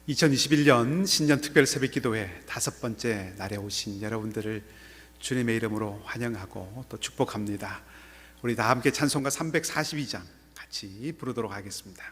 2021년 신년 특별 새벽 기도회 5번째 날에 오신 여러분들을 주님의 이름으로 환영하고 또 축복합니다. 우리 다 함께 찬송가 342장 같이 부르도록 하겠습니다.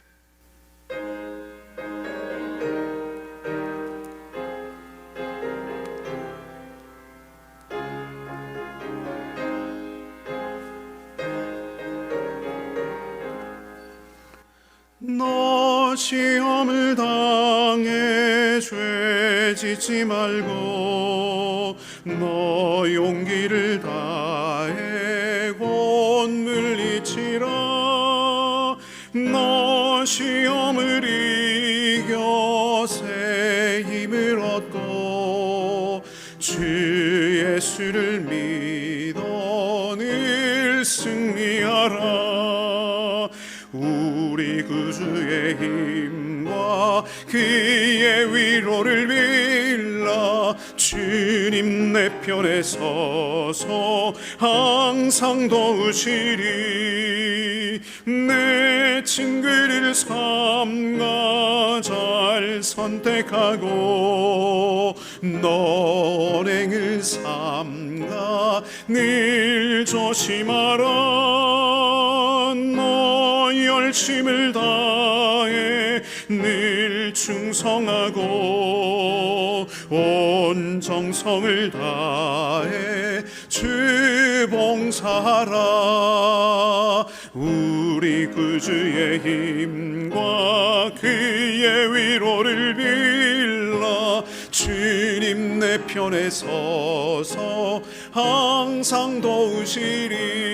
너 시험을 당해 죄 짓지 말고 너 용기를 다해 곧 물리치라. 너 시험을 이겨 새 힘을 얻고 주 예수를 믿어 늘 승리하라. 우리 구주의 힘과 그의 위로를 빌라. 주님 내 편에 서서 항상 도우시리. 내 친구를 삼가 잘 선택하고 너 언행을 삼가 늘 조심하라. 너 열심을 다해 늘 충성하고 온 정성을 다해 주 봉사하라. 우리 구주의 힘과 그의 위로를 빌라. 주님 내 편에 서서 항상 도우시리.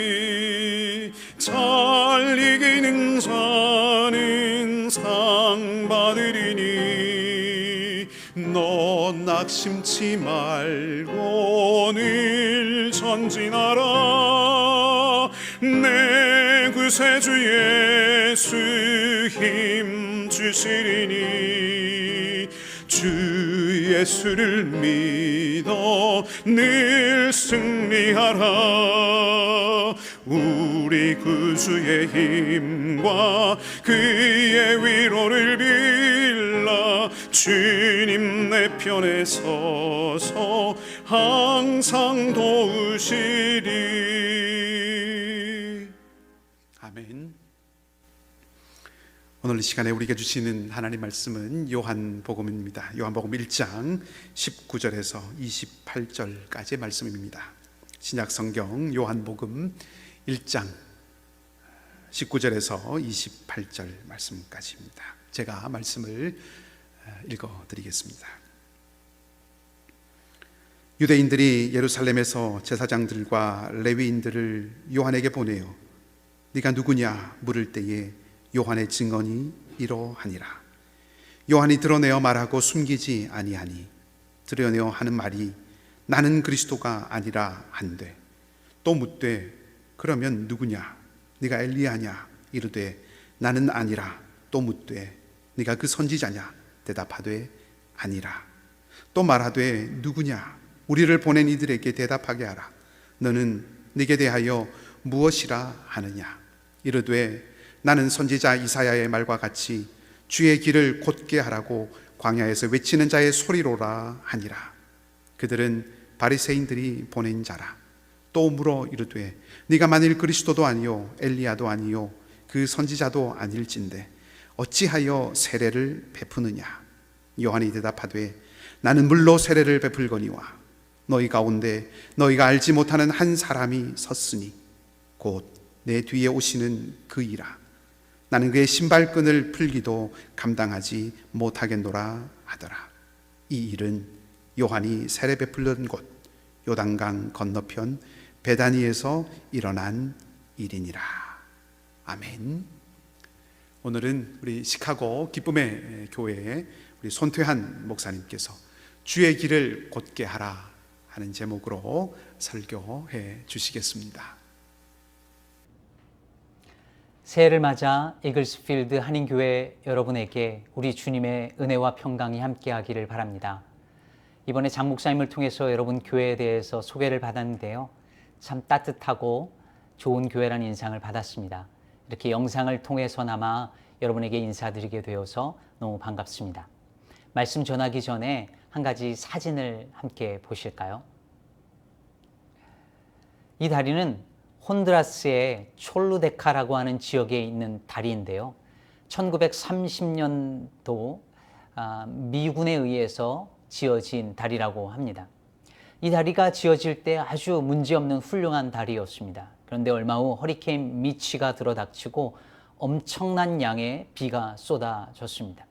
잘 이기는 자는 상 받으리니 너 낙심치 말고 늘 전진하라. 내 구세주 예수 힘 주시리니 주 예수를 믿어 늘 승리하라. 우리 구주의 힘과 그의 위로를 빌라. 주님 내 편에 서서 항상 도우시리. 아멘. 오늘 이 시간에 우리에게 주시는 하나님 말씀은 요한복음입니다. 요한복음 1장 19절에서 28절까지의 말씀입니다. 신약성경 요한복음 1장 19절에서 28절 말씀까지입니다. 제가 말씀을 읽어드리겠습니다. 유대인들이 예루살렘에서 제사장들과 레위인들을 요한에게 보내어 네가 누구냐 물을 때에 요한의 증언이 이러하니라. 요한이 드러내어 말하고 숨기지 아니하니 드러내어 하는 말이 나는 그리스도가 아니라 한되 또 묻되 그러면 누구냐 네가 엘리야냐 이르되 나는 아니라 또 묻되 네가 그 선지자냐 대답하되 아니라 또 말하되 누구냐 우리를 보낸 이들에게 대답하게 하라. 너는 네게 대하여 무엇이라 하느냐 이르되 나는 선지자 이사야의 말과 같이 주의 길을 곧게 하라고 광야에서 외치는 자의 소리로라 하니라. 그들은 바리새인들이 보낸 자라. 또 물어 이르되 네가 만일 그리스도도 아니요 엘리야도 아니요 그 선지자도 아닐진데 어찌하여 세례를 베푸느냐. 요한이 대답하되 나는 물로 세례를 베풀거니와 너희 가운데 너희가 알지 못하는 한 사람이 섰으니 곧 내 뒤에 오시는 그이라. 나는 그의 신발끈을 풀기도 감당하지 못하겠노라 하더라. 이 일은 요한이 세례 베풀던 곳 요단강 건너편 베다니에서 일어난 일이니라. 아멘. 오늘은 우리 시카고 기쁨의 교회에 우리 손퇴한 목사님께서 주의 길을 곧게 하라 하는 제목으로 설교해 주시겠습니다. 새해를 맞아 이글스필드 한인교회 여러분에게 우리 주님의 은혜와 평강이 함께하기를 바랍니다. 이번에 장 목사님을 통해서 여러분 교회에 대해서 소개를 받았는데요, 참 따뜻하고 좋은 교회라는 인상을 받았습니다. 이렇게 영상을 통해서나마 여러분에게 인사드리게 되어서 너무 반갑습니다. 말씀 전하기 전에 한 가지 사진을 함께 보실까요? 이 다리는 혼두라스의 촐루데카라고 하는 지역에 있는 다리인데요. 1930년도 미군에 의해서 지어진 다리라고 합니다. 이 다리가 지어질 때 아주 문제없는 훌륭한 다리였습니다. 그런데 얼마 후 허리케인 미치가 들어닥치고 엄청난 양의 비가 쏟아졌습니다.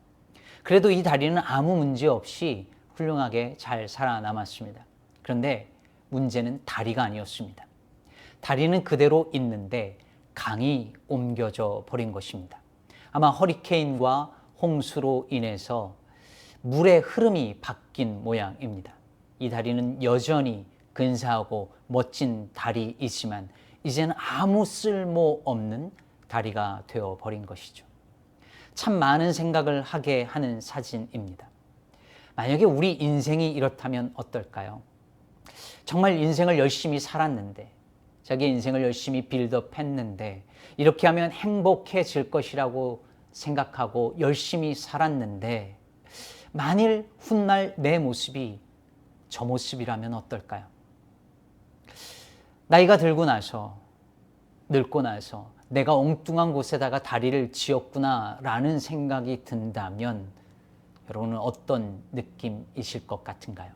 그래도 이 다리는 아무 문제 없이 훌륭하게 잘 살아남았습니다. 그런데 문제는 다리가 아니었습니다. 다리는 그대로 있는데 강이 옮겨져 버린 것입니다. 아마 허리케인과 홍수로 인해서 물의 흐름이 바뀐 모양입니다. 이 다리는 여전히 근사하고 멋진 다리이지만 이제는 아무 쓸모없는 다리가 되어버린 것이죠. 참 많은 생각을 하게 하는 사진입니다. 만약에 우리 인생이 이렇다면 어떨까요? 정말 인생을 열심히 살았는데, 자기 인생을 열심히 빌드업했는데, 이렇게 하면 행복해질 것이라고 생각하고 열심히 살았는데, 만일 훗날 내 모습이 저 모습이라면 어떨까요? 나이가 들고 나서, 늙고 나서 내가 엉뚱한 곳에다가 다리를 지었구나라는 생각이 든다면 여러분은 어떤 느낌이실 것 같은가요?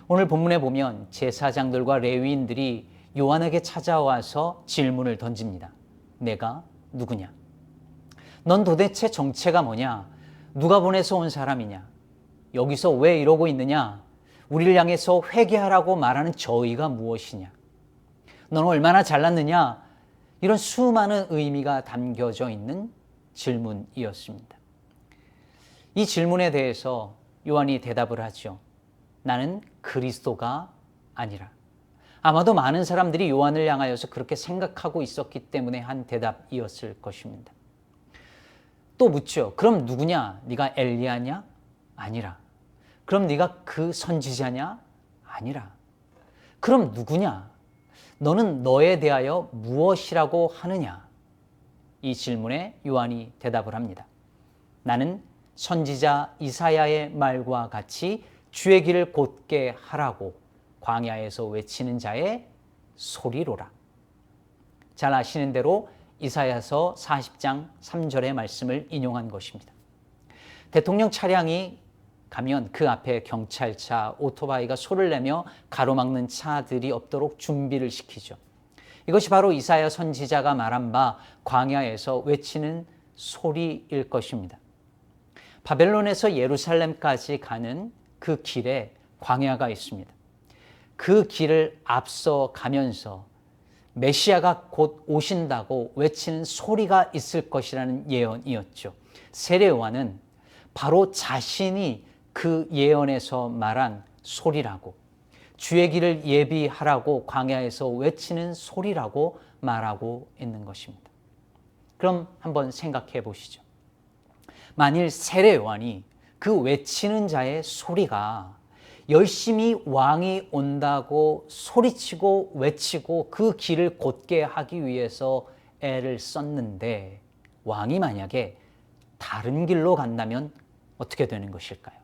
오늘 본문에 보면 제사장들과 레위인들이 요한에게 찾아와서 질문을 던집니다. 내가 누구냐? 넌 도대체 정체가 뭐냐? 누가 보내서 온 사람이냐? 여기서 왜 이러고 있느냐? 우리를 향해서 회개하라고 말하는 저희가 무엇이냐? 넌 얼마나 잘났느냐? 이런 수많은 의미가 담겨져 있는 질문이었습니다. 이 질문에 대해서 요한이 대답을 하죠. 나는 그리스도가 아니라. 아마도 많은 사람들이 요한을 향하여서 그렇게 생각하고 있었기 때문에 한 대답이었을 것입니다. 또 묻죠. 그럼 누구냐? 네가 엘리야냐? 아니라. 그럼 네가 그 선지자냐? 아니라. 그럼 누구냐? 너는 너에 대하여 무엇이라고 하느냐? 이 질문에 요한이 대답을 합니다. 나는 선지자 이사야의 말과 같이 주의 길을 곧게 하라고 광야에서 외치는 자의 소리로라. 잘 아시는 대로 이사야서 40장 3절의 말씀을 인용한 것입니다. 대통령 차량이 가면 그 앞에 경찰차, 오토바이가 소를 내며 가로막는 차들이 없도록 준비를 시키죠. 이것이 바로 이사야 선지자가 말한 바 광야에서 외치는 소리일 것입니다. 바벨론에서 예루살렘까지 가는 그 길에 광야가 있습니다. 그 길을 앞서 가면서 메시아가 곧 오신다고 외치는 소리가 있을 것이라는 예언이었죠. 세례 요한은 바로 자신이 그 예언에서 말한 소리라고, 주의 길을 예비하라고 광야에서 외치는 소리라고 말하고 있는 것입니다. 그럼 한번 생각해 보시죠. 만일 세례 요한이 그 외치는 자의 소리가 열심히 왕이 온다고 소리치고 외치고 그 길을 곧게 하기 위해서 애를 썼는데 왕이 만약에 다른 길로 간다면 어떻게 되는 것일까요?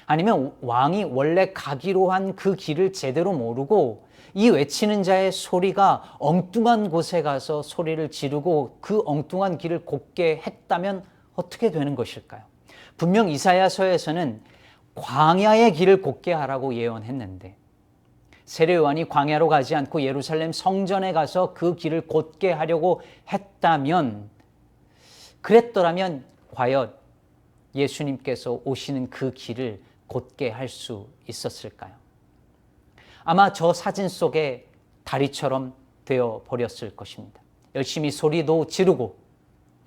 아니면 왕이 원래 가기로 한 그 길을 제대로 모르고 이 외치는 자의 소리가 엉뚱한 곳에 가서 소리를 지르고 그 엉뚱한 길을 곧게 했다면 어떻게 되는 것일까요? 분명 이사야서에서는 광야의 길을 곧게 하라고 예언했는데 세례 요한이 광야로 가지 않고 예루살렘 성전에 가서 그 길을 곧게 하려고 했다면, 그랬더라면 과연 예수님께서 오시는 그 길을 곧게 할 수 있었을까요? 아마 저 사진 속에 다리처럼 되어 버렸을 것입니다. 열심히 소리도 지르고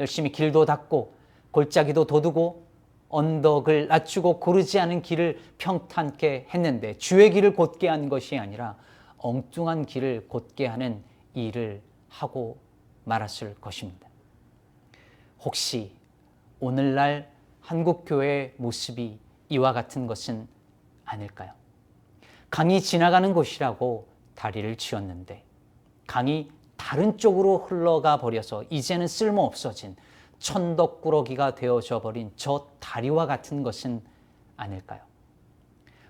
열심히 길도 닦고 골짜기도 도두고 언덕을 낮추고 고르지 않은 길을 평탄케 했는데 주의 길을 곧게 한 것이 아니라 엉뚱한 길을 곧게 하는 일을 하고 말았을 것입니다. 혹시 오늘날 한국교회의 모습이 이와 같은 것은 아닐까요? 강이 지나가는 곳이라고 다리를 지었는데 강이 다른 쪽으로 흘러가 버려서 이제는 쓸모없어진 천덕꾸러기가 되어져 버린 저 다리와 같은 것은 아닐까요?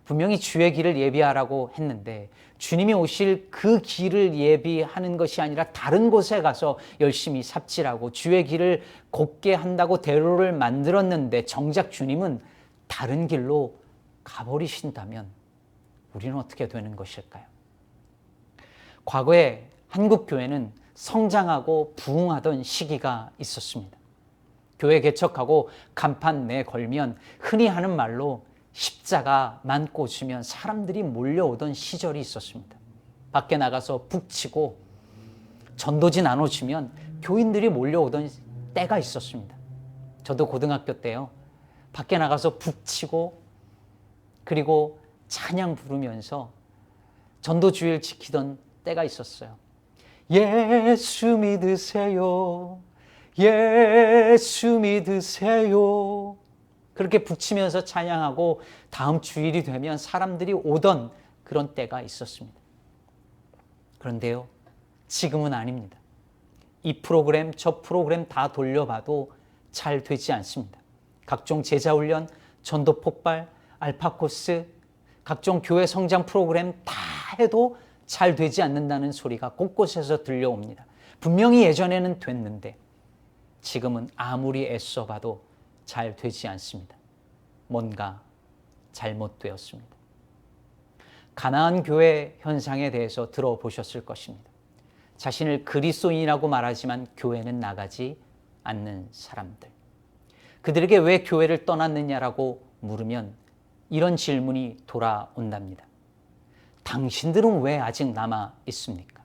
분명히 주의 길을 예비하라고 했는데 주님이 오실 그 길을 예비하는 것이 아니라 다른 곳에 가서 열심히 삽질하고 주의 길을 곱게 한다고 대로를 만들었는데 정작 주님은 다른 길로 가버리신다면 우리는 어떻게 되는 것일까요? 과거에 한국 교회는 성장하고 부흥하던 시기가 있었습니다. 교회 개척하고 간판 내걸면 흔히 하는 말로 십자가만 꽂으면 사람들이 몰려오던 시절이 있었습니다. 밖에 나가서 북치고 전도지 나눠주면 교인들이 몰려오던 때가 있었습니다. 저도 고등학교 때요, 밖에 나가서 북치고 그리고 찬양 부르면서 전도주일 지키던 때가 있었어요. 예수 믿으세요. 예수 믿으세요. 그렇게 북치면서 찬양하고 다음 주일이 되면 사람들이 오던 그런 때가 있었습니다. 그런데요, 지금은 아닙니다. 이 프로그램 저 프로그램 다 돌려봐도 잘 되지 않습니다. 각종 제자훈련, 전도 폭발, 알파코스, 각종 교회 성장 프로그램 다 해도 잘 되지 않는다는 소리가 곳곳에서 들려옵니다. 분명히 예전에는 됐는데 지금은 아무리 애써봐도 잘 되지 않습니다. 뭔가 잘못되었습니다. 가나안 교회 현상에 대해서 들어보셨을 것입니다. 자신을 그리스도인이라고 말하지만 교회는 나가지 않는 사람들. 그들에게 왜 교회를 떠났느냐라고 물으면 이런 질문이 돌아온답니다. 당신들은 왜 아직 남아 있습니까?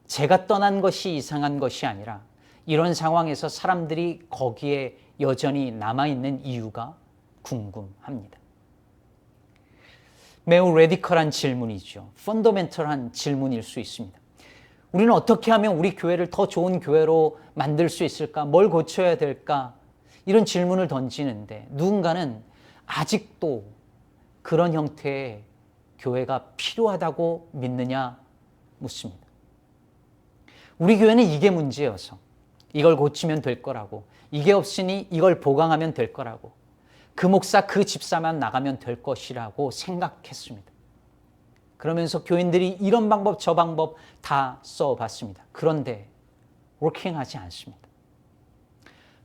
제가 떠난 것이 이상한 것이 아니라 이런 상황에서 사람들이 거기에 여전히 남아있는 이유가 궁금합니다. 매우 레디컬한 질문이죠. 펀더멘털한 질문일 수 있습니다. 우리는 어떻게 하면 우리 교회를 더 좋은 교회로 만들 수 있을까? 뭘 고쳐야 될까? 이런 질문을 던지는데 누군가는 아직도 그런 형태의 교회가 필요하다고 믿느냐 묻습니다. 우리 교회는 이게 문제여서 이걸 고치면 될 거라고, 이게 없으니 이걸 보강하면 될 거라고, 그 목사 그 집사만 나가면 될 것이라고 생각했습니다. 그러면서 교인들이 이런 방법 저 방법 다 써봤습니다. 그런데 워킹하지 않습니다.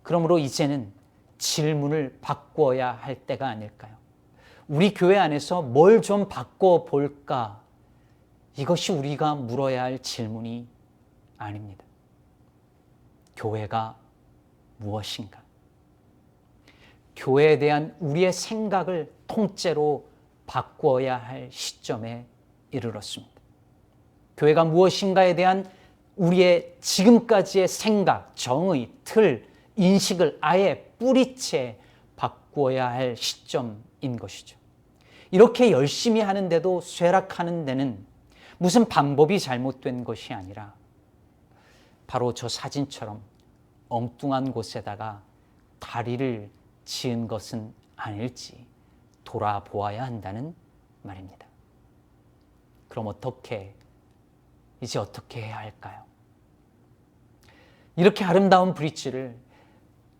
그러므로 이제는 질문을 바꿔야 할 때가 아닐까요? 우리 교회 안에서 뭘 좀 바꿔볼까? 이것이 우리가 물어야 할 질문이 아닙니다. 교회가 무엇인가? 교회에 대한 우리의 생각을 통째로 바꿔야 할 시점에 이르렀습니다. 교회가 무엇인가에 대한 우리의 지금까지의 생각, 정의, 틀, 인식을 아예 뿌리째 바꿔야 할 시점인 것이죠. 이렇게 열심히 하는데도 쇠락하는 데는 무슨 방법이 잘못된 것이 아니라 바로 저 사진처럼 엉뚱한 곳에다가 다리를 지은 것은 아닐지 돌아보아야 한다는 말입니다. 그럼 이제 어떻게 해야 할까요? 이렇게 아름다운 브릿지를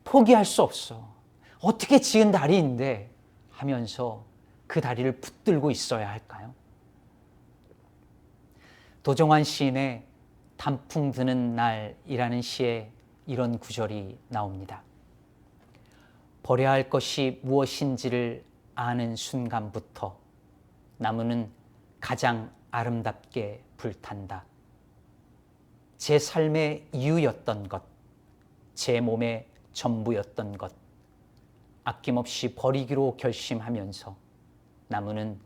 포기할 수 없어. 어떻게 지은 다리인데 하면서 그 다리를 붙들고 있어야 할까요? 도종환 시인의 단풍 드는 날이라는 시에 이런 구절이 나옵니다. 버려야 할 것이 무엇인지를 아는 순간부터 나무는 가장 아름답게 불탄다. 제 삶의 이유였던 것, 제 몸의 전부였던 것, 아낌없이 버리기로 결심하면서 나무는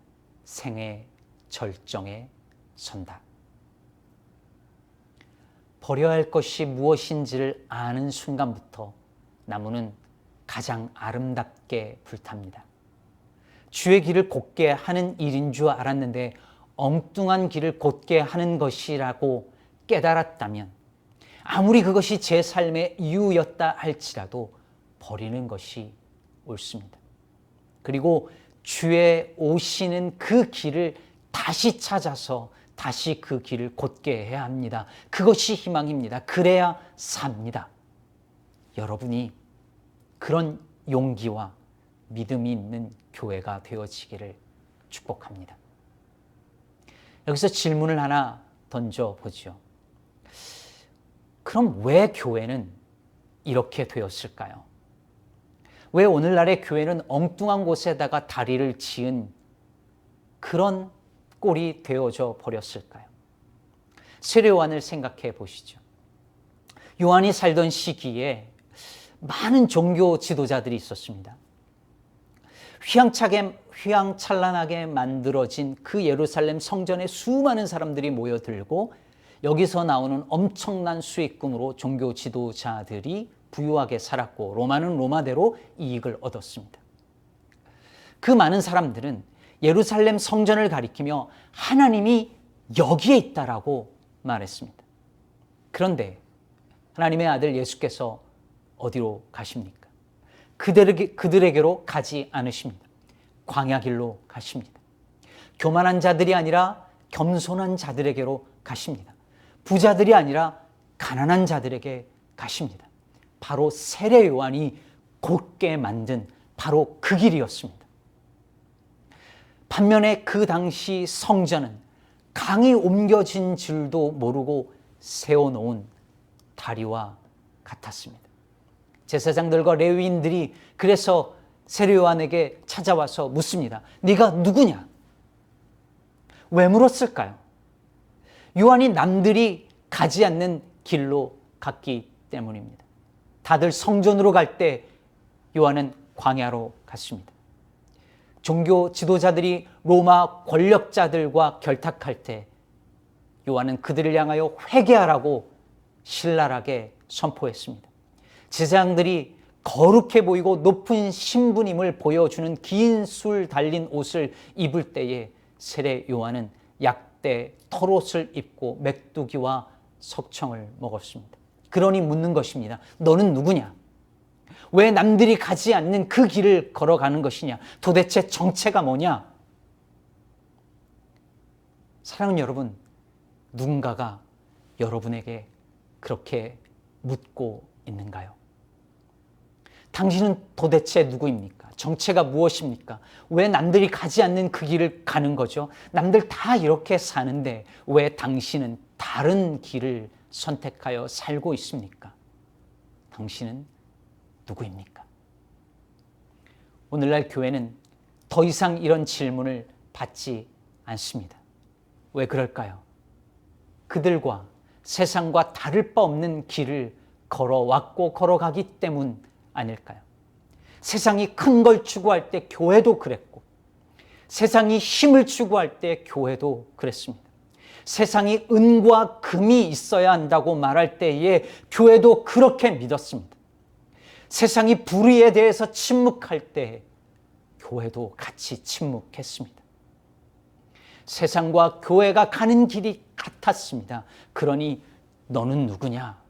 생의 절정에 선다. 버려야 할 것이 무엇인지를 아는 순간부터 나무는 가장 아름답게 불탑니다. 주의 길을 곧게 하는 일인 줄 알았는데 엉뚱한 길을 곧게 하는 것이라고 깨달았다면 아무리 그것이 제 삶의 이유였다 할지라도 버리는 것이 옳습니다. 그리고 주의 오시는 그 길을 다시 찾아서 다시 그 길을 곧게 해야 합니다. 그것이 희망입니다. 그래야 삽니다. 여러분이 그런 용기와 믿음이 있는 교회가 되어지기를 축복합니다. 여기서 질문을 하나 던져보죠. 그럼 왜 교회는 이렇게 되었을까요? 왜 오늘날의 교회는 엉뚱한 곳에다가 다리를 지은 그런 꼴이 되어져 버렸을까요? 세례 요한을 생각해 보시죠. 요한이 살던 시기에 많은 종교 지도자들이 있었습니다. 휘황찬란하게 만들어진 그 예루살렘 성전에 수많은 사람들이 모여들고 여기서 나오는 엄청난 수익금으로 종교 지도자들이 부유하게 살았고 로마는 로마대로 이익을 얻었습니다. 그 많은 사람들은 예루살렘 성전을 가리키며 하나님이 여기에 있다라고 말했습니다. 그런데 하나님의 아들 예수께서 어디로 가십니까? 그들에게로 가지 않으십니다. 광야길로 가십니다. 교만한 자들이 아니라 겸손한 자들에게로 가십니다. 부자들이 아니라 가난한 자들에게 가십니다. 바로 세례 요한이 곧게 만든 바로 그 길이었습니다. 반면에 그 당시 성전은 강이 옮겨진 줄도 모르고 세워놓은 다리와 같았습니다. 제사장들과 레위인들이 그래서 세례 요한에게 찾아와서 묻습니다. 네가 누구냐? 왜 물었을까요? 요한이 남들이 가지 않는 길로 갔기 때문입니다. 다들 성전으로 갈 때 요한은 광야로 갔습니다. 종교 지도자들이 로마 권력자들과 결탁할 때 요한은 그들을 향하여 회개하라고 신랄하게 선포했습니다. 제사장들이 거룩해 보이고 높은 신부님을 보여주는 긴 술 달린 옷을 입을 때에 세례 요한은 약대 털옷을 입고 메뚜기와 석청을 먹었습니다. 그러니 묻는 것입니다. 너는 누구냐? 왜 남들이 가지 않는 그 길을 걸어가는 것이냐? 도대체 정체가 뭐냐? 사랑하는 여러분, 누군가가 여러분에게 그렇게 묻고 있는가요? 당신은 도대체 누구입니까? 정체가 무엇입니까? 왜 남들이 가지 않는 그 길을 가는 거죠? 남들 다 이렇게 사는데 왜 당신은 다른 길을 선택하여 살고 있습니까? 당신은 누구입니까? 오늘날 교회는 더 이상 이런 질문을 받지 않습니다. 왜 그럴까요? 그들과 세상과 다를 바 없는 길을 걸어왔고 걸어가기 때문 아닐까요? 세상이 큰 걸 추구할 때 교회도 그랬고, 세상이 힘을 추구할 때 교회도 그랬습니다. 세상이 은과 금이 있어야 한다고 말할 때에 교회도 그렇게 믿었습니다. 세상이 불의에 대해서 침묵할 때 교회도 같이 침묵했습니다. 세상과 교회가 가는 길이 같았습니다. 그러니 너는 누구냐?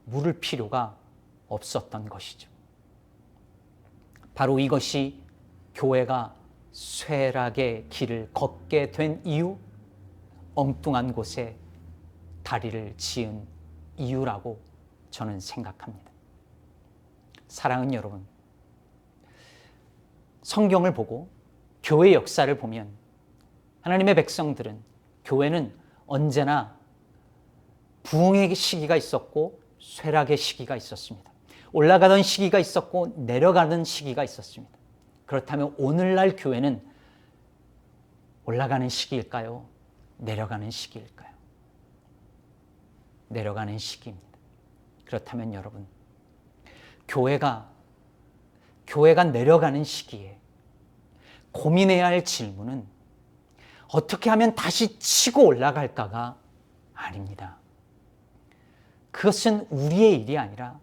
물을 필요가 없었던 것이죠. 바로 이것이 교회가 쇠락의 길을 걷게 된 이유, 엉뚱한 곳에 다리를 지은 이유라고 저는 생각합니다. 사랑하는 여러분, 성경을 보고 교회 역사를 보면 하나님의 백성들은, 교회는 언제나 부흥의 시기가 있었고 쇠락의 시기가 있었습니다. 올라가던 시기가 있었고 내려가는 시기가 있었습니다. 그렇다면 오늘날 교회는 올라가는 시기일까요? 내려가는 시기일까요? 내려가는 시기입니다. 그렇다면 여러분, 교회가 내려가는 시기에 고민해야 할 질문은 어떻게 하면 다시 치고 올라갈까가 아닙니다. 그것은 우리의 일이 아니라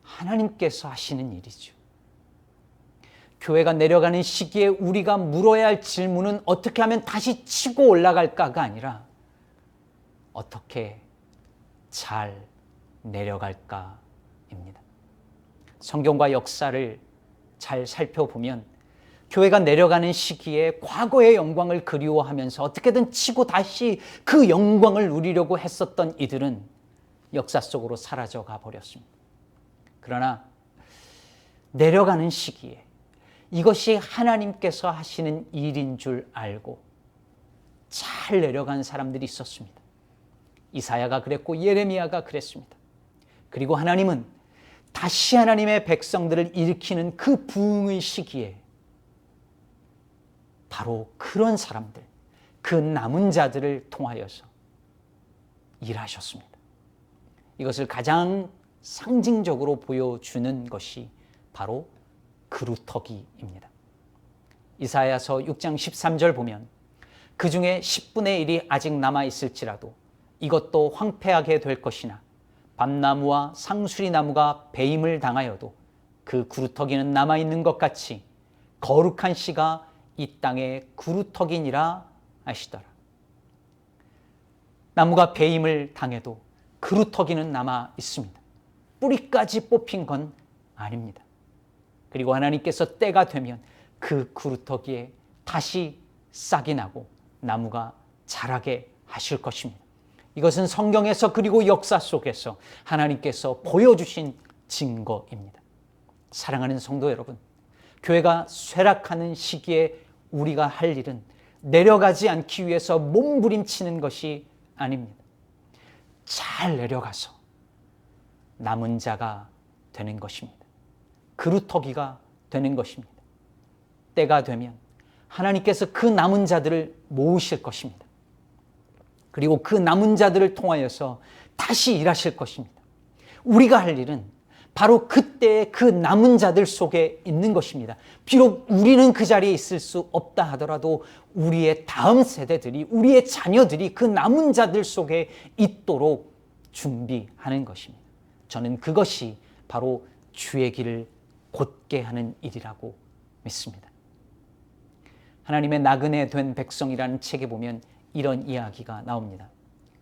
하나님께서 하시는 일이죠. 교회가 내려가는 시기에 우리가 물어야 할 질문은 어떻게 하면 다시 치고 올라갈까가 아니라 어떻게 잘 내려갈까입니다. 성경과 역사를 잘 살펴보면 교회가 내려가는 시기에 과거의 영광을 그리워하면서 어떻게든 치고 다시 그 영광을 누리려고 했었던 이들은 역사 속으로 사라져 가 버렸습니다. 그러나 내려가는 시기에 이것이 하나님께서 하시는 일인 줄 알고 잘 내려간 사람들이 있었습니다. 이사야가 그랬고 예레미야가 그랬습니다. 그리고 하나님은 다시 하나님의 백성들을 일으키는 그 부흥의 시기에 바로 그런 사람들, 그 남은 자들을 통하여서 일하셨습니다. 이것을 가장 상징적으로 보여주는 것이 바로 그루터기입니다. 이사야서 6장 13절 보면 그 중에 10분의 1이 아직 남아있을지라도 이것도 황폐하게 될 것이나 밤나무와 상수리나무가 배임을 당하여도 그 그루터기는 남아있는 것 같이 거룩한 씨가 이 땅에 그루터기니라 하시더라. 나무가 배임을 당해도 그루터기는 남아 있습니다. 뿌리까지 뽑힌 건 아닙니다. 그리고 하나님께서 때가 되면 그 그루터기에 다시 싹이 나고 나무가 자라게 하실 것입니다. 이것은 성경에서 그리고 역사 속에서 하나님께서 보여주신 증거입니다. 사랑하는 성도 여러분, 교회가 쇠락하는 시기에 우리가 할 일은 내려가지 않기 위해서 몸부림치는 것이 아닙니다. 잘 내려가서 남은 자가 되는 것입니다. 그루터기가 되는 것입니다. 때가 되면 하나님께서 그 남은 자들을 모으실 것입니다. 그리고 그 남은 자들을 통하여서 다시 일하실 것입니다. 우리가 할 일은 바로 그때의 그 남은 자들 속에 있는 것입니다. 비록 우리는 그 자리에 있을 수 없다 하더라도 우리의 다음 세대들이, 우리의 자녀들이 그 남은 자들 속에 있도록 준비하는 것입니다. 저는 그것이 바로 주의 길을 곧게 하는 일이라고 믿습니다. 하나님의 나그네 된 백성이라는 책에 보면 이런 이야기가 나옵니다.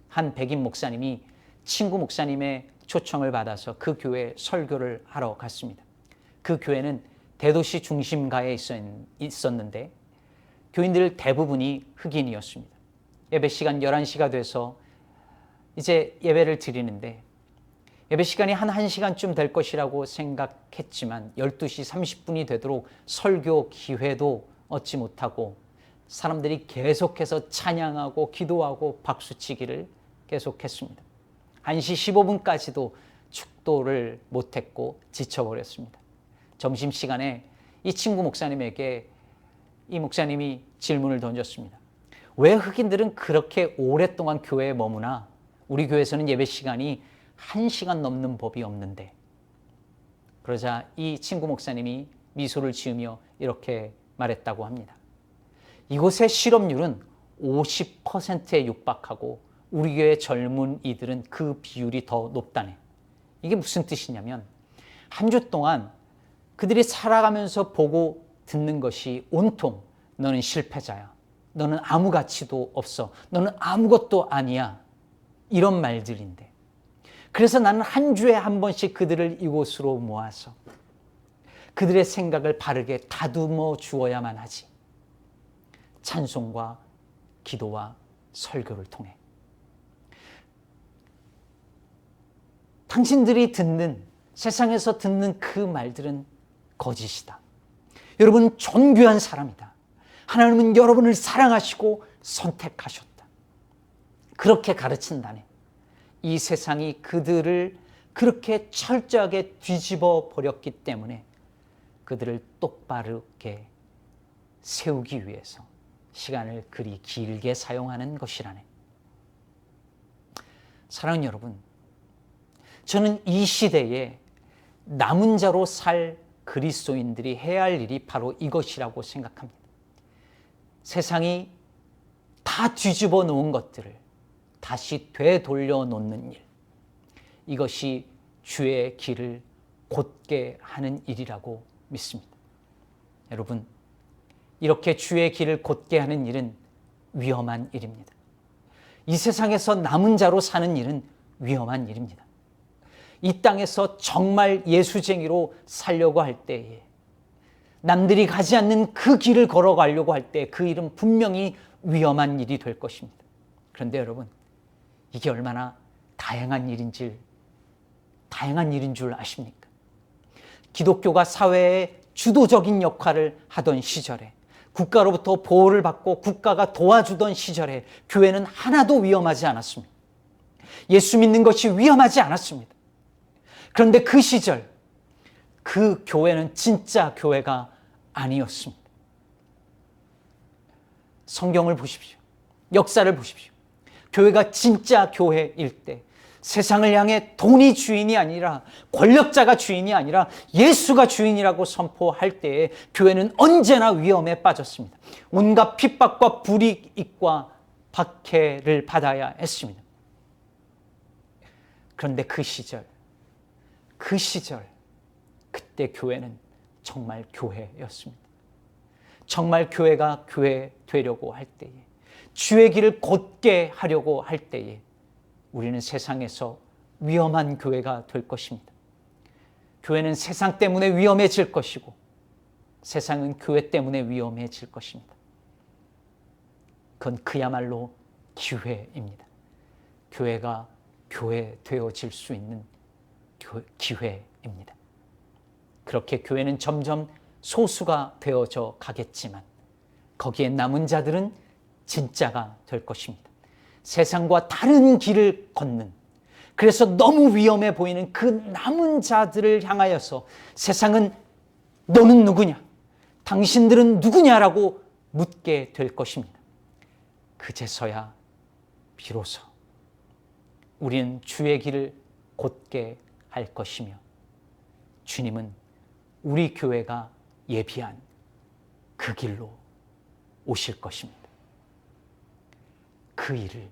한 백인 목사님이 친구 목사님의 초청을 받아서 그 교회에 설교를 하러 갔습니다. 그 교회는 대도시 중심가에 있었는데 교인들 대부분이 흑인이었습니다. 예배 시간 11시가 돼서 이제 예배를 드리는데 예배 시간이 한 1시간쯤 될 것이라고 생각했지만 12시 30분이 되도록 설교 기회도 얻지 못하고 사람들이 계속해서 찬양하고 기도하고 박수치기를 계속했습니다. 1시 15분까지도 축도를 못했고 지쳐버렸습니다. 점심시간에 이 친구 목사님에게 이 목사님이 질문을 던졌습니다. 왜 흑인들은 그렇게 오랫동안 교회에 머무나 우리 교회에서는 예배 시간이 1시간 넘는 법이 없는데. 그러자 이 친구 목사님이 미소를 지으며 이렇게 말했다고 합니다. 이곳의 실업률은 50%에 육박하고 우리 교회 젊은이들은 그 비율이 더 높다네. 이게 무슨 뜻이냐면 한 주 동안 그들이 살아가면서 보고 듣는 것이 온통 너는 실패자야. 너는 아무 가치도 없어. 너는 아무것도 아니야. 이런 말들인데. 그래서 나는 한 주에 한 번씩 그들을 이곳으로 모아서 그들의 생각을 바르게 다듬어 주어야만 하지. 찬송과 기도와 설교를 통해. 당신들이 듣는, 세상에서 듣는 그 말들은 거짓이다. 여러분 존귀한 사람이다. 하나님은 여러분을 사랑하시고 선택하셨다. 그렇게 가르친다네. 이 세상이 그들을 그렇게 철저하게 뒤집어 버렸기 때문에 그들을 똑바르게 세우기 위해서 시간을 그리 길게 사용하는 것이라네. 사랑하는 여러분, 저는 이 시대에 남은 자로 살 그리스도인들이 해야 할 일이 바로 이것이라고 생각합니다. 세상이 다 뒤집어 놓은 것들을 다시 되돌려 놓는 일, 이것이 주의 길을 곧게 하는 일이라고 믿습니다. 여러분, 이렇게 주의 길을 곧게 하는 일은 위험한 일입니다. 이 세상에서 남은 자로 사는 일은 위험한 일입니다. 이 땅에서 정말 예수쟁이로 살려고 할 때에, 남들이 가지 않는 그 길을 걸어가려고 할 때 그 일은 분명히 위험한 일이 될 것입니다. 그런데 여러분, 이게 얼마나 다양한 일인 줄 아십니까? 기독교가 사회의 주도적인 역할을 하던 시절에, 국가로부터 보호를 받고 국가가 도와주던 시절에 교회는 하나도 위험하지 않았습니다. 예수 믿는 것이 위험하지 않았습니다. 그런데 그 시절 그 교회는 진짜 교회가 아니었습니다. 성경을 보십시오. 역사를 보십시오. 교회가 진짜 교회일 때 세상을 향해 돈이 주인이 아니라, 권력자가 주인이 아니라 예수가 주인이라고 선포할 때에 교회는 언제나 위험에 빠졌습니다. 온갖 핍박과 불이익과 박해를 받아야 했습니다. 그런데 그 시절, 그때 교회는 정말 교회였습니다. 정말 교회가 교회 되려고 할 때에, 주의 길을 곧게 하려고 할 때에 우리는 세상에서 위험한 교회가 될 것입니다. 교회는 세상 때문에 위험해질 것이고 세상은 교회 때문에 위험해질 것입니다. 그건 그야말로 기회입니다. 교회가 교회 되어질 수 있는 기회입니다. 그렇게 교회는 점점 소수가 되어져 가겠지만 거기에 남은 자들은 진짜가 될 것입니다. 세상과 다른 길을 걷는, 그래서 너무 위험해 보이는 그 남은 자들을 향하여서 세상은 너는 누구냐? 당신들은 누구냐라고 묻게 될 것입니다. 그제서야 비로소 우리는 주의 길을 곧게 할 것이며 주님은 우리 교회가 예비한 그 길로 오실 것입니다. 그 일을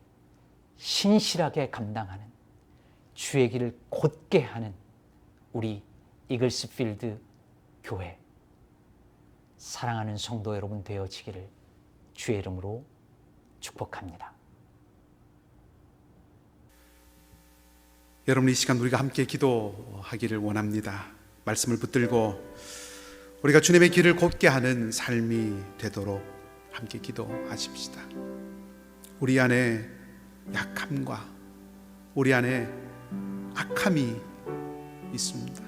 신실하게 감당하는, 주의 길을 곧게 하는 우리 이글스필드 교회, 사랑하는 성도 여러분 되어지기를 주의 이름으로 축복합니다. 여러분, 이 시간 우리가 함께 기도하기를 원합니다. 말씀을 붙들고 우리가 주님의 길을 곧게 하는 삶이 되도록 함께 기도하십시다. 우리 안에 약함과 우리 안에 악함이 있습니다.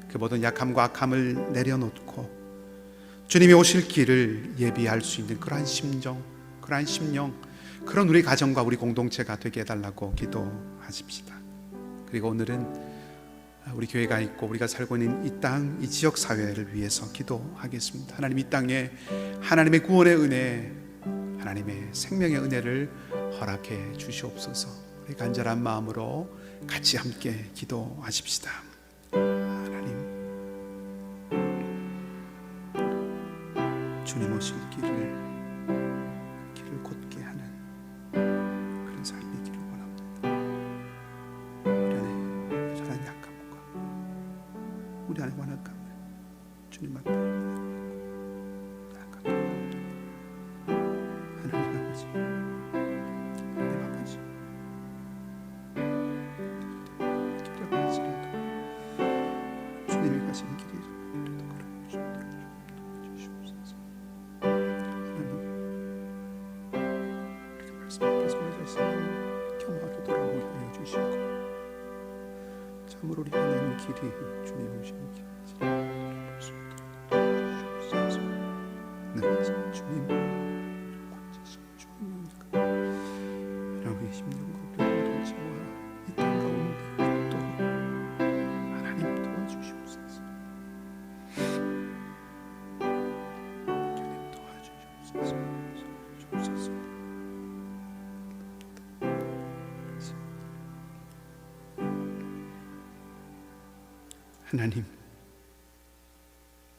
그 모든 약함과 악함을 내려놓고 주님이 오실 길을 예비할 수 있는 그러한 심정, 그러한 심령, 그런 우리 가정과 우리 공동체가 되게 해달라고 기도하십시다. 그리고 오늘은 우리 교회가 있고 우리가 살고 있는 이 땅, 이 지역 사회를 위해서 기도하겠습니다. 하나님, 이 땅에 하나님의 구원의 은혜, 하나님의 생명의 은혜를 허락해 주시옵소서. 우리 간절한 마음으로 같이 함께 기도하십시다. 하나님, 주님 오실 길을 곧게 하는 그런 삶이 기를 원합니다. 우리 안에 여전한 약함과 우리 안에 완악함을 주님 앞에 참으로 우리가 내는 길이 주님 오시는 길이지 늘 주님 권지신 주님이니까 여러분의 심령과 우리 공동체와 이 땅 가운데 또 하나님 도와주시옵소서. 주님 도와주시옵소서. 하나님,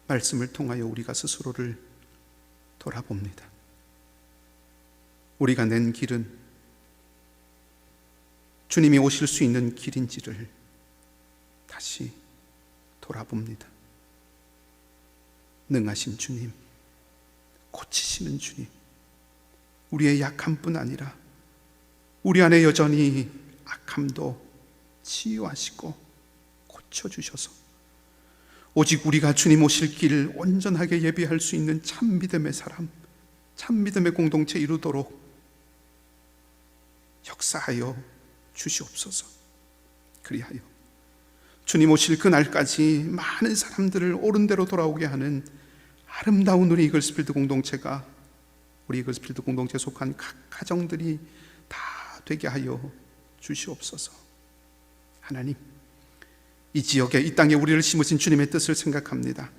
말씀을 통하여 우리가 스스로를 돌아봅니다. 우리가 낸 길은 주님이 오실 수 있는 길인지를 다시 돌아봅니다. 능하신 주님, 고치시는 주님, 우리의 약함뿐 아니라 우리 안에 여전히 악함도 치유하시고 고쳐주셔서 오직 우리가 주님 오실 길을 온전하게 예비할 수 있는 참 믿음의 사람, 참 믿음의 공동체 이루도록 역사하여 주시옵소서. 그리하여 주님 오실 그날까지 많은 사람들을 옳은 대로 돌아오게 하는 아름다운 우리 이글스필드 공동체가, 우리 이글스필드 공동체에 속한 각 가정들이 다 되게 하여 주시옵소서. 하나님, 이 지역에, 이 땅에 우리를 심으신 주님의 뜻을 생각합니다.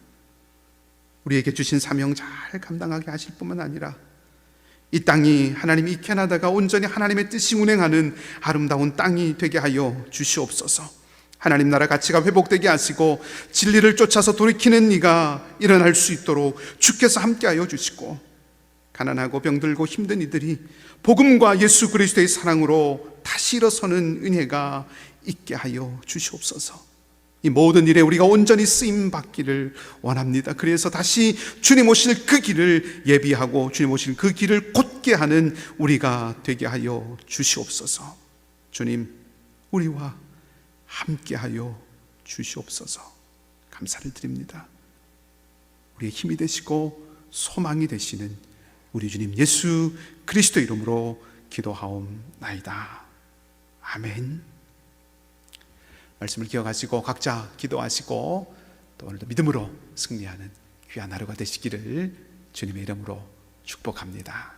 우리에게 주신 사명 잘 감당하게 하실 뿐만 아니라 이 땅이, 하나님, 이 캐나다가 온전히 하나님의 뜻이 운행하는 아름다운 땅이 되게 하여 주시옵소서. 하나님 나라 가치가 회복되게 하시고 진리를 쫓아서 돌이키는 이가 일어날 수 있도록 주께서 함께하여 주시고, 가난하고 병들고 힘든 이들이 복음과 예수 그리스도의 사랑으로 다시 일어서는 은혜가 있게 하여 주시옵소서. 이 모든 일에 우리가 온전히 쓰임 받기를 원합니다. 그래서 다시 주님 오실 그 길을 예비하고 주님 오실 그 길을 곧게 하는 우리가 되게 하여 주시옵소서. 주님, 우리와 함께 하여 주시옵소서. 감사를 드립니다. 우리의 힘이 되시고 소망이 되시는 우리 주님 예수 그리스도 이름으로 기도하옵나이다. 아멘. 말씀을 기억하시고 각자 기도하시고 또 오늘도 믿음으로 승리하는 귀한 하루가 되시기를 주님의 이름으로 축복합니다.